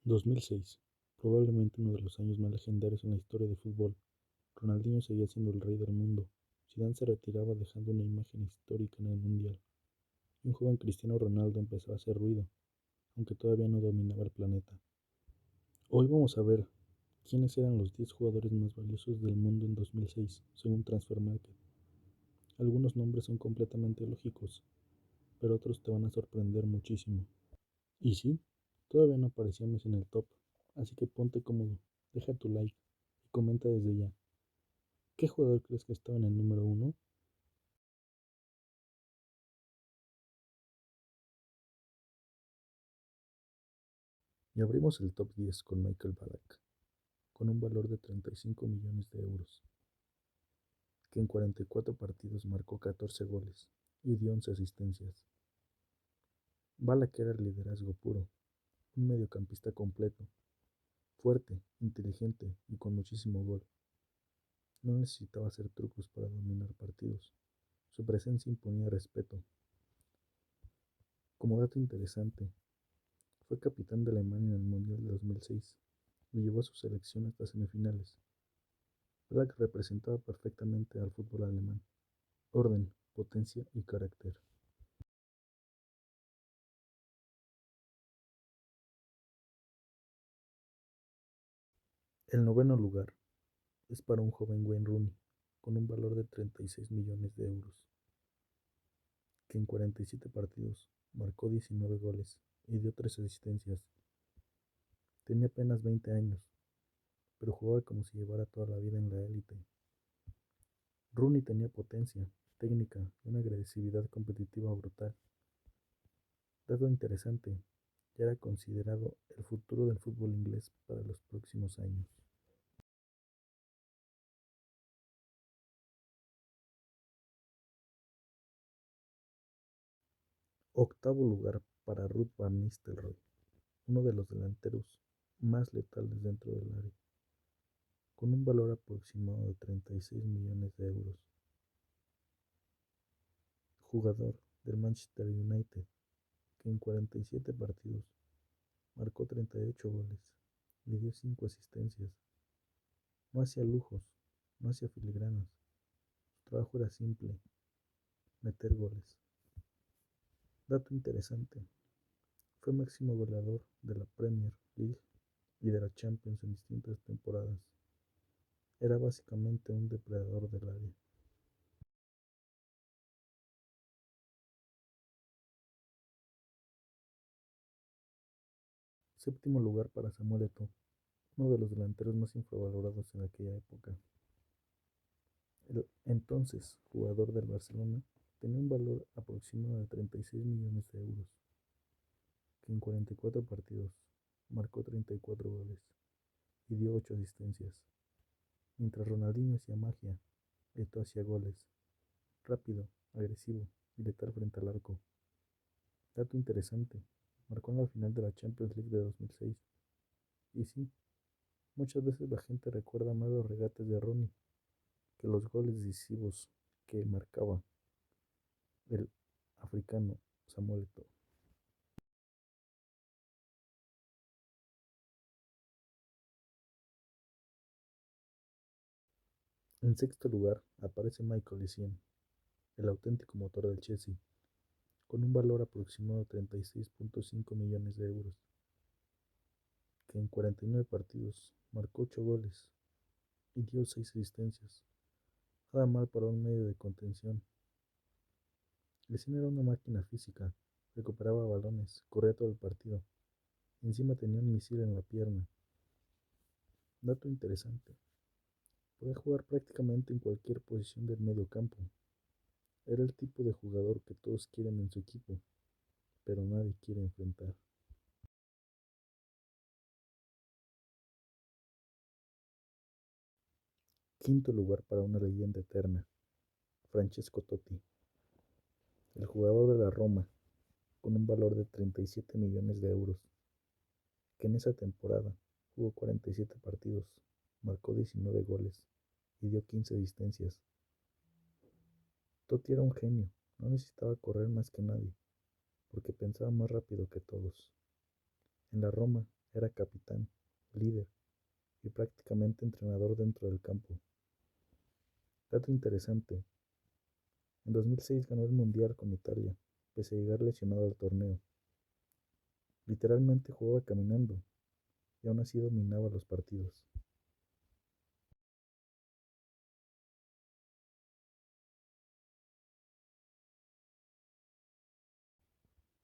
2006, probablemente uno de los años más legendarios en la historia del fútbol. Ronaldinho seguía siendo el rey del mundo. Zidane se retiraba dejando una imagen histórica en el Mundial. Y un joven Cristiano Ronaldo empezaba a hacer ruido, aunque todavía no dominaba el planeta. Hoy vamos a ver quiénes eran los 10 jugadores más valiosos del mundo en 2006, según Transfermarkt. Algunos nombres son completamente lógicos, pero otros te van a sorprender muchísimo. Y sí, todavía no aparecía Messi en el top, así que ponte cómodo, deja tu like y comenta desde ya. ¿Qué jugador crees que estaba en el número uno? Y abrimos el top 10 con Michael Ballack, con un valor de 35 millones de euros, que en 44 partidos marcó 14 goles y dio 11 asistencias. Ballack era el liderazgo puro, un mediocampista completo, fuerte, inteligente y con muchísimo gol. No necesitaba hacer trucos para dominar partidos. Su presencia imponía respeto. Como dato interesante, fue capitán de Alemania en el Mundial de 2006 y llevó a su selección hasta semifinales. Black representaba perfectamente al fútbol alemán: orden, potencia y carácter. El noveno lugar es para un joven Wayne Rooney, con un valor de 36 millones de euros, que en 47 partidos marcó 19 goles y dio 3 asistencias. Tenía apenas 20 años, pero jugaba como si llevara toda la vida en la élite. Rooney tenía potencia, técnica y una agresividad competitiva brutal. Dato interesante, ya era considerado el futuro del fútbol inglés para los próximos años. Octavo lugar para Ruud van Nistelrooy, uno de los delanteros más letales dentro del área, con un valor aproximado de 36 millones de euros. Jugador del Manchester United, que en 47 partidos marcó 38 goles y dio 5 asistencias. No hacía lujos, no hacía filigranas. Su trabajo era simple: meter goles. Dato interesante, fue máximo goleador de la Premier League y de la Champions en distintas temporadas. Era básicamente un depredador del área. Séptimo lugar para Samuel Eto'o, uno de los delanteros más infravalorados en aquella época. El entonces jugador del Barcelona tenía un valor aproximado de 36 millones de euros, que en 44 partidos marcó 34 goles y dio 8 asistencias. Mientras Ronaldinho hacía magia, Eto'o hacía goles, rápido, agresivo y letal frente al arco. Dato interesante, marcó en la final de la Champions League de 2006. Y sí, muchas veces la gente recuerda más los regates de Ronnie que los goles decisivos que marcaba el africano Samuel Eto'o. En sexto lugar aparece Michael Essien, el auténtico motor del Chelsea, con un valor aproximado de 36.5 millones de euros, que en 49 partidos marcó 8 goles y dio 6 asistencias. Nada mal para un medio de contención. Essien era una máquina física, recuperaba balones, corría todo el partido, y encima tenía un misil en la pierna. Dato interesante, podía jugar prácticamente en cualquier posición del medio campo. Era el tipo de jugador que todos quieren en su equipo, pero nadie quiere enfrentar. Quinto lugar para una leyenda eterna, Francesco Totti, el jugador de la Roma, con un valor de 37 millones de euros, que en esa temporada jugó 47 partidos, marcó 19 goles y dio 15 asistencias. Totti era un genio, no necesitaba correr más que nadie, porque pensaba más rápido que todos. En la Roma Era capitán, líder y prácticamente entrenador dentro del campo. Dato interesante, en 2006 ganó el Mundial con Italia, pese a llegar lesionado al torneo. Literalmente jugaba caminando y aún así dominaba los partidos.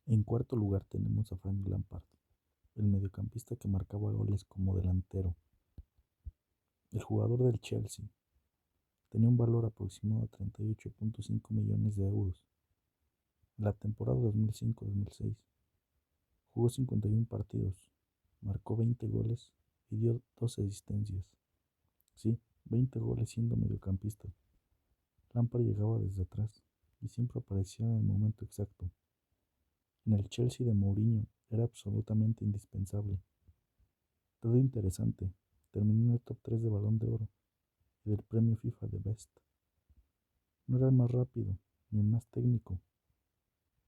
En cuarto lugar tenemos a Frank Lampard, el mediocampista que marcaba goles como delantero. El jugador del Chelsea tenía un valor aproximado de 38.5 millones de euros. En la temporada 2005-2006 jugó 51 partidos, marcó 20 goles y dio 12 asistencias. Sí, 20 goles siendo mediocampista. Lampard llegaba desde atrás y siempre aparecía en el momento exacto. En el Chelsea de Mourinho era absolutamente indispensable. Todo interesante, terminó en el top 3 de Balón de Oro y del premio FIFA de Best. No era el más rápido ni el más técnico,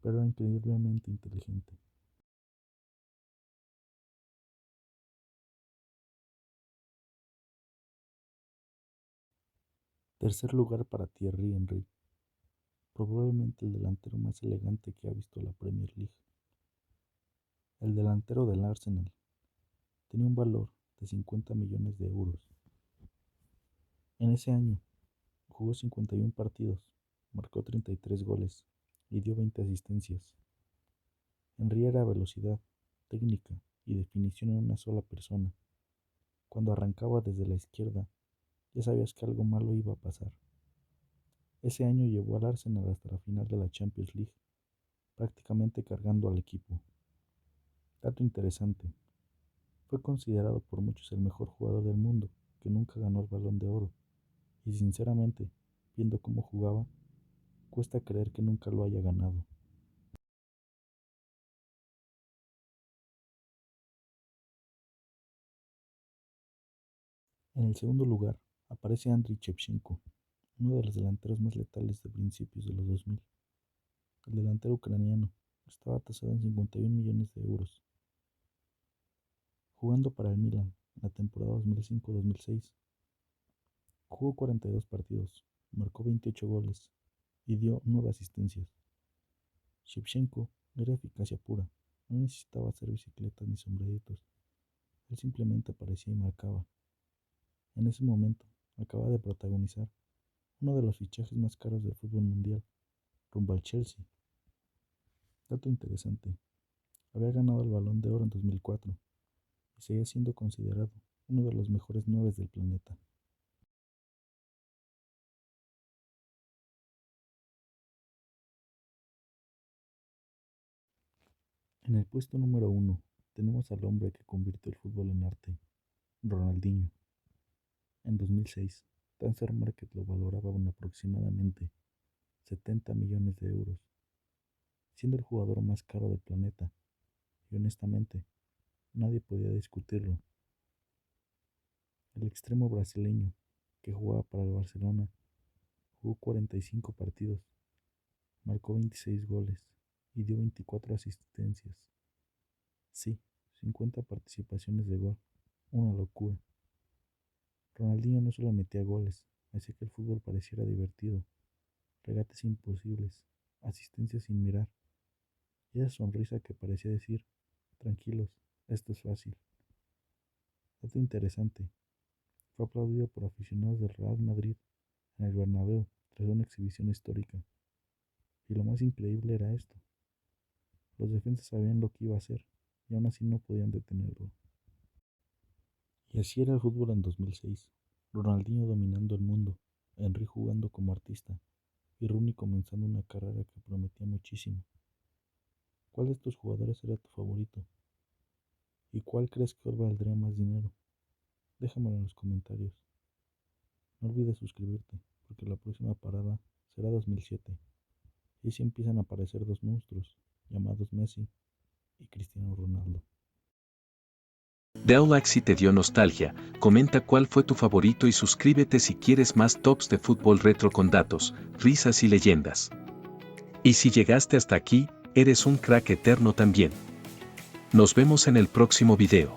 pero era increíblemente inteligente. Tercer lugar para Thierry Henry, probablemente el delantero más elegante que ha visto la Premier League. El delantero del Arsenal tenía un valor de 50 millones de euros. En ese año jugó 51 partidos, marcó 33 goles y dio 20 asistencias. Henry era velocidad, técnica y definición en una sola persona. Cuando arrancaba desde la izquierda, ya sabías que algo malo iba a pasar. Ese año llevó al Arsenal hasta la final de la Champions League, prácticamente cargando al equipo. Dato interesante, fue considerado por muchos el mejor jugador del mundo, que nunca ganó el Balón de Oro, y sinceramente, viendo cómo jugaba, cuesta creer que nunca lo haya ganado. En el segundo lugar aparece Andriy Shevchenko, uno de los delanteros más letales de principios de los 2000. El delantero ucraniano estaba tasado en 51 millones de euros. Jugando para el Milan en la temporada 2005-2006, jugó 42 partidos, marcó 28 goles y dio 9 asistencias. Shevchenko era eficacia pura, no necesitaba hacer bicicletas ni sombreritos, él simplemente aparecía y marcaba. En ese momento, acaba de protagonizar uno de los fichajes más caros del fútbol mundial, rumbo al Chelsea. Dato interesante, había ganado el Balón de Oro en 2004 y seguía siendo considerado uno de los mejores 9 del planeta. En el puesto número 1 tenemos al hombre que convirtió el fútbol en arte, Ronaldinho. En 2006, Transfer Market lo valoraba en aproximadamente 70 millones de euros, siendo el jugador más caro del planeta, y honestamente, nadie podía discutirlo. El extremo brasileño, que jugaba para el Barcelona, jugó 45 partidos, marcó 26 goles y dio 24 asistencias. Sí, 50 participaciones de gol, una locura. Ronaldinho no solo metía goles, hacía que el fútbol pareciera divertido, regates imposibles, asistencias sin mirar, y esa sonrisa que parecía decir, tranquilos, esto es fácil. Dato interesante, fue aplaudido por aficionados del Real Madrid en el Bernabéu tras una exhibición histórica. Y lo más increíble era esto, los defensas sabían lo que iba a hacer y aún así no podían detenerlo. Y así era el fútbol en 2006, Ronaldinho dominando el mundo, Henry jugando como artista y Rooney comenzando una carrera que prometía muchísimo. ¿Cuál de estos jugadores era tu favorito? ¿Y cuál crees que hoy valdría más dinero? Déjamelo en los comentarios. No olvides suscribirte, porque la próxima parada será 2007. Y así empiezan a aparecer dos monstruos, llamados Messi y Cristiano Ronaldo. Da like si te dio nostalgia, comenta cuál fue tu favorito y suscríbete si quieres más tops de fútbol retro con datos, risas y leyendas. Y si llegaste hasta aquí, eres un crack eterno también. Nos vemos en el próximo video.